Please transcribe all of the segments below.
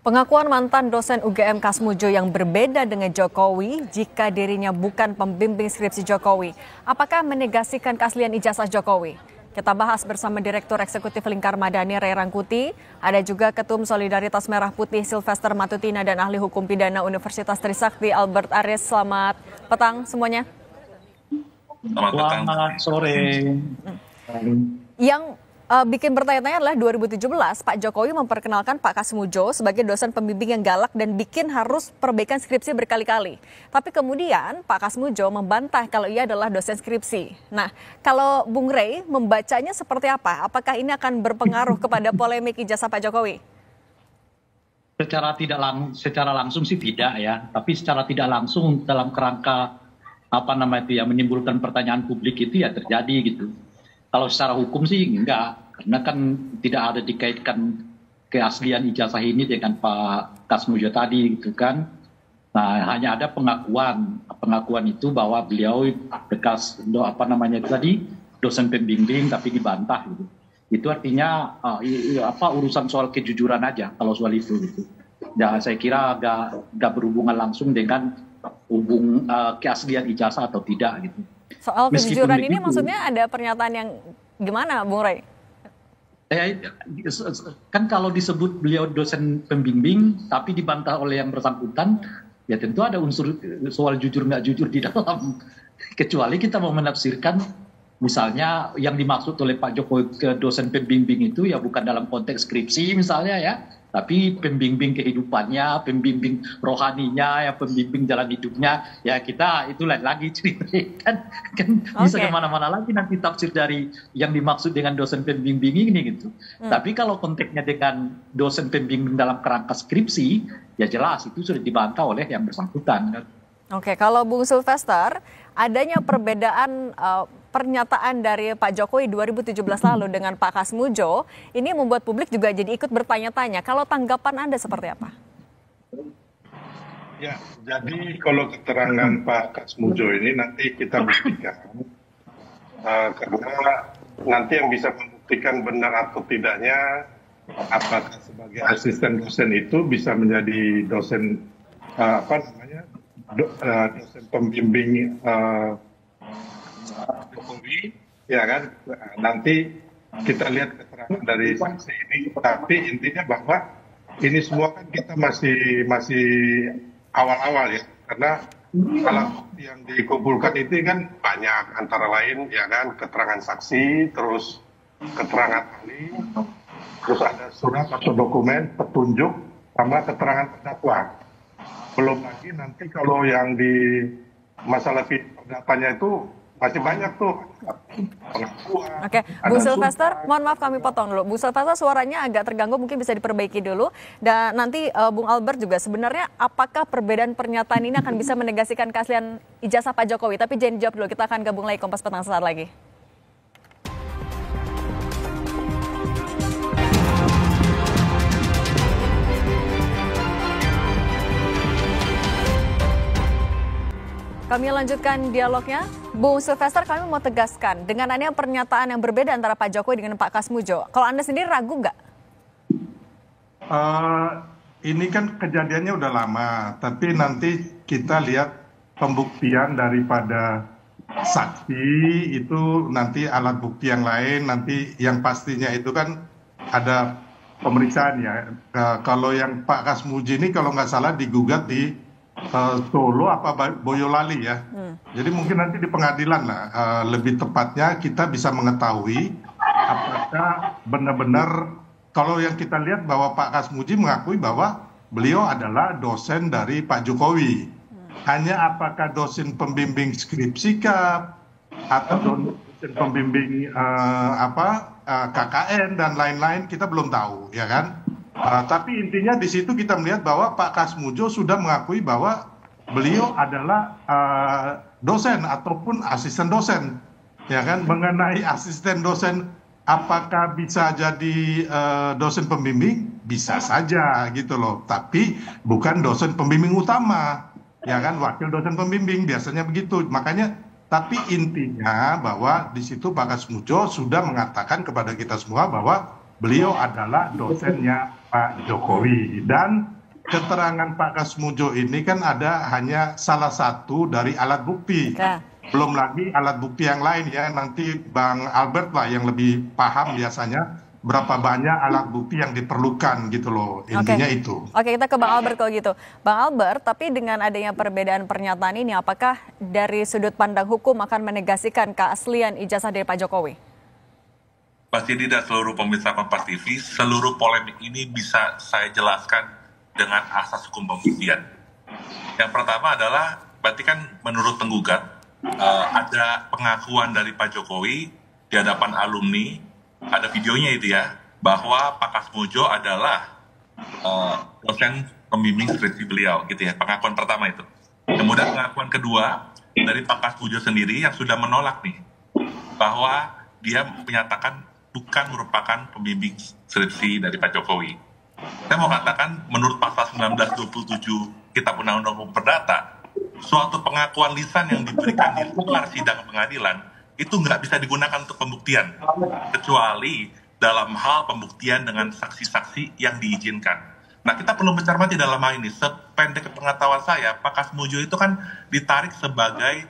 Pengakuan mantan dosen UGM Kasmujo yang berbeda dengan Jokowi jika dirinya bukan pembimbing skripsi Jokowi. Apakah menegasikan keaslian ijazah Jokowi? Kita bahas bersama Direktur Eksekutif Lingkar Madani Ray Rangkuti, ada juga Ketum Solidaritas Merah Putih Sylvester Matutina dan Ahli Hukum Pidana Universitas Trisakti Albert Aris. Selamat petang semuanya. Selamat sore. Yang bikin bertanya-tanya adalah 2017 Pak Jokowi memperkenalkan Pak Kasmujo sebagai dosen pembimbing yang galak dan bikin harus perbaikan skripsi berkali-kali. Tapi kemudian Pak Kasmujo membantah kalau ia adalah dosen skripsi. Nah, kalau Bung Ray membacanya seperti apa? Apakah ini akan berpengaruh kepada polemik ijazah Pak Jokowi? Secara langsung sih tidak ya, tapi secara tidak langsung dalam kerangka menimbulkan pertanyaan publik itu ya terjadi gitu. Kalau secara hukum sih enggak, karena kan tidak ada dikaitkan keaslian ijazah ini dengan Pak Kasmujo tadi gitu kan. Nah, hanya ada pengakuan itu bahwa beliau bekas dosen pembimbing tapi dibantah gitu. Itu artinya urusan soal kejujuran aja kalau soal itu gitu. Ya saya kira agak berhubungan langsung dengan keaslian ijazah atau tidak gitu. Soal kejujuran ini maksudnya ada pernyataan yang gimana, Bung Ray? Kan kalau disebut beliau dosen pembimbing tapi dibantah oleh yang bersangkutan, ya tentu ada unsur soal jujur nggak jujur di dalam. Kecuali kita mau menafsirkan misalnya yang dimaksud oleh Pak Jokowi ke dosen pembimbing itu ya bukan dalam konteks skripsi misalnya ya, tapi pembimbing kehidupannya, pembimbing rohaninya, ya pembimbing jalan hidupnya, ya kita itu lain lagi ceritanya kan bisa kemana-mana lagi nanti tafsir dari yang dimaksud dengan dosen pembimbing ini gitu. Tapi kalau konteksnya dengan dosen pembimbing dalam kerangka skripsi, ya jelas itu sudah dibantah oleh yang bersangkutan. Oke, kalau Bung Sylvester, adanya perbedaan pernyataan dari Pak Jokowi 2017 lalu dengan Pak Kasmujo, ini membuat publik juga jadi ikut bertanya-tanya. Kalau tanggapan Anda seperti apa? Ya, jadi kalau keterangan Pak Kasmujo ini nanti kita buktikan. Karena nanti yang bisa membuktikan benar atau tidaknya, apakah sebagai asisten dosen itu bisa menjadi dosen dosen pembimbing Jokowi, ya kan? Nanti kita lihat keterangan dari saksi ini. Tapi intinya bahwa ini semua kan kita masih awal-awal ya, karena alat bukti yang dikumpulkan itu kan banyak, antara lain ya kan keterangan saksi, terus keterangan ahli, terus ada surat atau dokumen petunjuk sama keterangan terdakwa. Belum lagi nanti kalau yang di masalah perdatanya itu masih banyak tuh pengakuan. Oke, Bu Sylvester, mohon maaf kami potong dulu. Bu Sylvester suaranya agak terganggu, mungkin bisa diperbaiki dulu. Dan nanti Bung Albert juga, sebenarnya apakah perbedaan pernyataan ini akan bisa menegasikan keaslian ijazah Pak Jokowi? Tapi jangan dijawab dulu, kita akan gabung lagi Kompas Petang sesaat lagi. Kami lanjutkan dialognya. Bung Sylvester, kami mau tegaskan, dengan adanya pernyataan yang berbeda antara Pak Jokowi dengan Pak Kasmujo, kalau Anda sendiri ragu nggak? Ini kan kejadiannya udah lama, tapi nanti kita lihat pembuktian daripada saksi itu, nanti alat bukti yang lain, nanti yang pastinya itu kan ada pemeriksaan ya. Kalau yang Pak Kasmujo ini kalau nggak salah digugat di Solo apa Boyolali ya. Jadi mungkin nanti di pengadilan lah lebih tepatnya kita bisa mengetahui apakah benar-benar, kalau yang kita lihat bahwa Pak Kasmujo mengakui bahwa beliau adalah dosen dari Pak Jokowi. Hanya apakah dosen pembimbing skripsi atau dosen pembimbing KKN dan lain-lain kita belum tahu ya kan. Tapi intinya di situ kita melihat bahwa Pak Kasmujo sudah mengakui bahwa beliau adalah dosen ataupun asisten dosen, ya kan. Mengenai asisten dosen, apakah bisa jadi dosen pembimbing? Bisa saja gitu loh. Tapi bukan dosen pembimbing utama, ya kan. Wakil dosen pembimbing biasanya begitu. Makanya, tapi intinya bahwa di situ Pak Kasmujo sudah mengatakan kepada kita semua bahwa beliau adalah dosennya Pak Jokowi. Dan keterangan Pak Kasmujo ini kan hanya salah satu dari alat bukti. Belum lagi alat bukti yang lain ya. Nanti Bang Albert lah yang lebih paham biasanya berapa banyak alat bukti yang diperlukan gitu loh. Intinya itu. Oke, kita ke Bang Albert kalau gitu. Bang Albert, tapi dengan adanya perbedaan pernyataan ini, apakah dari sudut pandang hukum akan menegasikan keaslian ijazah dari Pak Jokowi? Mas Didi dan seluruh pemirsa Kompas TV, seluruh polemik ini bisa saya jelaskan dengan asas hukum pembuktian. Yang pertama adalah, berarti kan menurut penggugat, ada pengakuan dari Pak Jokowi di hadapan alumni, ada videonya itu ya, bahwa Pak Kasmujo adalah dosen pembimbing skripsi beliau, gitu ya, pengakuan pertama itu. Kemudian pengakuan kedua dari Pak Kasmujo sendiri yang sudah menolak nih, bahwa dia menyatakan bukan merupakan pembimbing skripsi dari Pak Jokowi. Saya mau katakan, menurut pasal 1927 Kitab Undang-Undang Hukum Perdata, suatu pengakuan lisan yang diberikan di luar sidang pengadilan itu nggak bisa digunakan untuk pembuktian, kecuali dalam hal pembuktian dengan saksi-saksi yang diizinkan. Nah, kita perlu mencermati dalam hal ini. Sependek pengetahuan saya, Pak Kasmujo itu kan ditarik sebagai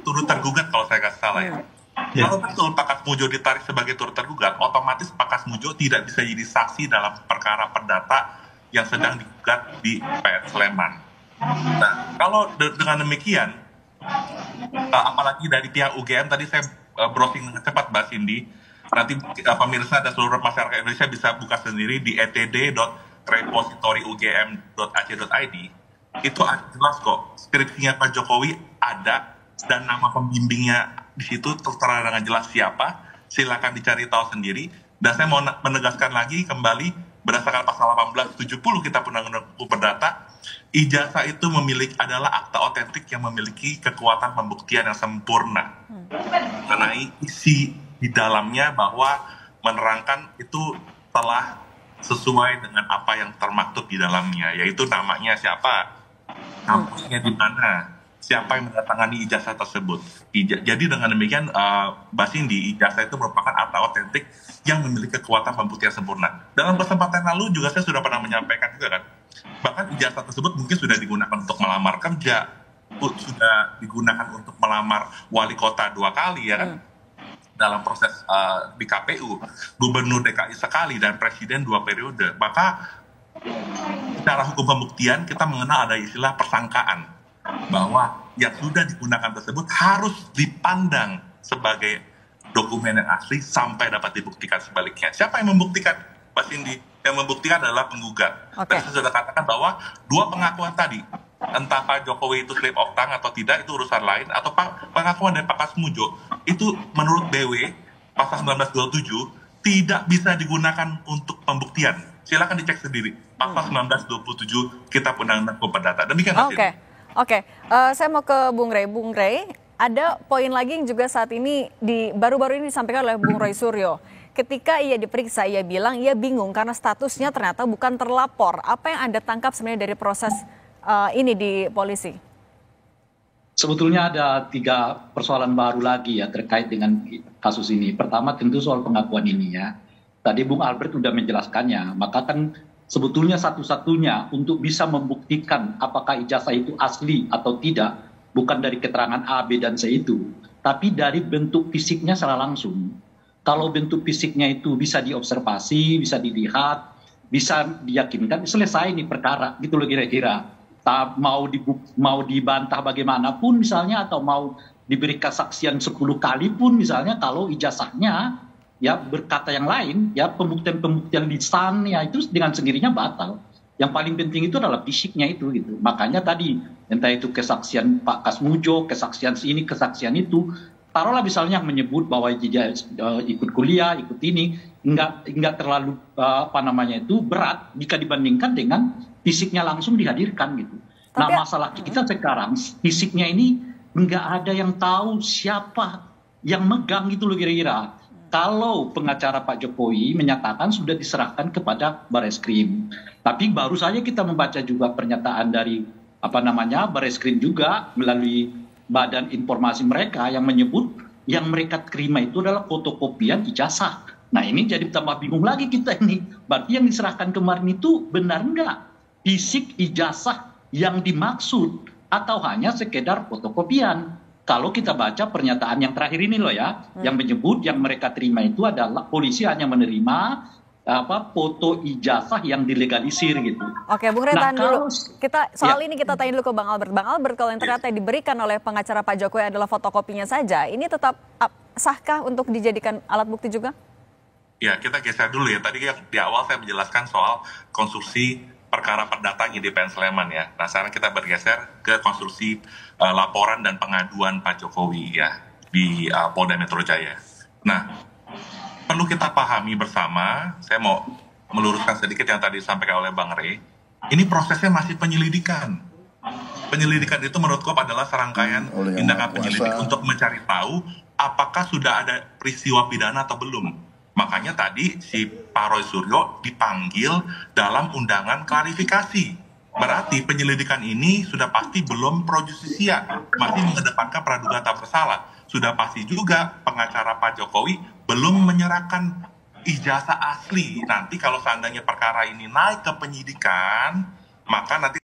turut tergugat kalau saya nggak salah ya. Kalau betul Pak Kasmujo ditarik sebagai turut tergugat, otomatis Pak Kasmujo tidak bisa jadi saksi dalam perkara perdata yang sedang digugat di PN Sleman. Nah, kalau dengan demikian, apalagi dari pihak UGM, tadi saya browsing dengan cepat Mbak Cindy, nanti pemirsa dan seluruh masyarakat Indonesia bisa buka sendiri di etd.repositoriugm.ac.id. Itu jelas kok, skripsinya Pak Jokowi ada, dan nama pembimbingnya di situ tertera dengan jelas siapa, silakan dicari tahu sendiri. Dan saya mau menegaskan lagi kembali, berdasarkan pasal 1870 Kitab Undang-Undang Hukum Perdata, ijazah itu adalah akta otentik yang memiliki kekuatan pembuktian yang sempurna. Mengenai isi di dalamnya bahwa menerangkan itu telah sesuai dengan apa yang termaktub di dalamnya, yaitu namanya siapa, kampusnya di mana, siapa yang mendatangani ijazah tersebut. Jadi dengan demikian, Mbak Cindy, ijazah itu merupakan akta otentik yang memiliki kekuatan pembuktian sempurna. Dalam kesempatan lalu juga saya sudah pernah menyampaikan juga kan, bahkan ijazah tersebut mungkin sudah digunakan untuk melamar kerja, sudah digunakan untuk melamar wali kota 2 kali ya kan, dalam proses di KPU, gubernur DKI sekali, dan presiden 2 periode. Maka secara hukum pembuktian kita mengenal ada istilah persangkaan, bahwa yang sudah digunakan tersebut harus dipandang sebagai dokumen yang asli sampai dapat dibuktikan sebaliknya. Siapa yang membuktikan, Mbak Cindy? Yang membuktikan adalah penggugat. Dan saya sudah katakan bahwa 2 pengakuan tadi, entah Pak Jokowi itu slip of tongue atau tidak, itu urusan lain, atau pengakuan dari Pak Kasmujo, itu menurut BW, pasal 1927, tidak bisa digunakan untuk pembuktian. Silakan dicek sendiri. Pasal 1927 Kitab Undang-Undang Hukum Perdata. Demikian, Mbak Cindy. Oke. Saya mau ke Bung Rey. Bung Rey, ada poin lagi yang juga saat ini baru-baru ini disampaikan oleh Bung Roy Suryo. Ketika ia diperiksa, ia bilang ia bingung karena statusnya ternyata bukan terlapor. Apa yang Anda tangkap sebenarnya dari proses ini di polisi? Sebetulnya ada 3 persoalan baru lagi ya terkait dengan kasus ini. Pertama tentu soal pengakuan ini ya. Tadi Bung Albert sudah menjelaskannya. Maka kan sebetulnya satu-satunya untuk bisa membuktikan apakah ijazah itu asli atau tidak, bukan dari keterangan A, B, dan C itu, tapi dari bentuk fisiknya secara langsung. Kalau bentuk fisiknya itu bisa diobservasi, bisa dilihat, bisa diyakinkan, selesai ini perkara, gitu loh kira-kira. Mau dibantah bagaimanapun misalnya, atau mau diberi kesaksian 10 kali pun misalnya, kalau ijazahnya ya berkata yang lain, ya pembuktian lisan ya itu dengan sendirinya batal. Yang paling penting itu adalah fisiknya itu gitu. Makanya tadi entah itu kesaksian Pak Kasmujo, kesaksian ini, kesaksian itu, taruhlah misalnya yang menyebut bahwa dia ikut kuliah, ikut ini, enggak terlalu berat jika dibandingkan dengan fisiknya langsung dihadirkan gitu. Nah, masalah kita sekarang fisiknya ini enggak ada yang tahu siapa yang megang gitu loh kira-kira. Kalau pengacara Pak Jokowi menyatakan sudah diserahkan kepada Bareskrim, tapi baru saja kita membaca juga pernyataan dari Bareskrim juga melalui badan informasi mereka yang menyebut yang mereka terima itu adalah fotokopian ijazah Nah ini jadi tambah bingung lagi kita ini. Berarti yang diserahkan kemarin itu benar nggak fisik ijazah yang dimaksud atau hanya sekedar fotokopian? Kalau kita baca pernyataan yang terakhir ini loh ya, yang menyebut yang mereka terima itu adalah polisi hanya menerima foto ijazah yang dilegalisir gitu. Oke, Bung Rey, tahan dulu. Kita soal Ya. ini kita tanya dulu ke Bang Albert. Bang Albert, kalau yang ternyata diberikan oleh pengacara Pak Jokowi adalah fotokopinya saja, ini tetap sahkah untuk dijadikan alat bukti juga? Ya, kita geser dulu ya. Tadi di awal saya menjelaskan soal konstruksi perkara perdata IDPN Sleman ya. Nah, sekarang kita bergeser ke konstruksi laporan dan pengaduan Pak Jokowi ya di Polda Metro Jaya. Nah, perlu kita pahami bersama, saya mau meluruskan sedikit yang tadi disampaikan oleh Bang Rey, ini prosesnya masih penyelidikan. Penyelidikan itu menurutku adalah serangkaian tindakan penyelidik untuk mencari tahu apakah sudah ada peristiwa pidana atau belum. Makanya tadi si Pak Roy Suryo dipanggil dalam undangan klarifikasi. Berarti penyelidikan ini sudah pasti belum pro justisia, masih mengedepankan praduga tak bersalah. Sudah pasti juga pengacara Pak Jokowi belum menyerahkan ijazah asli. Nanti kalau seandainya perkara ini naik ke penyidikan, maka nanti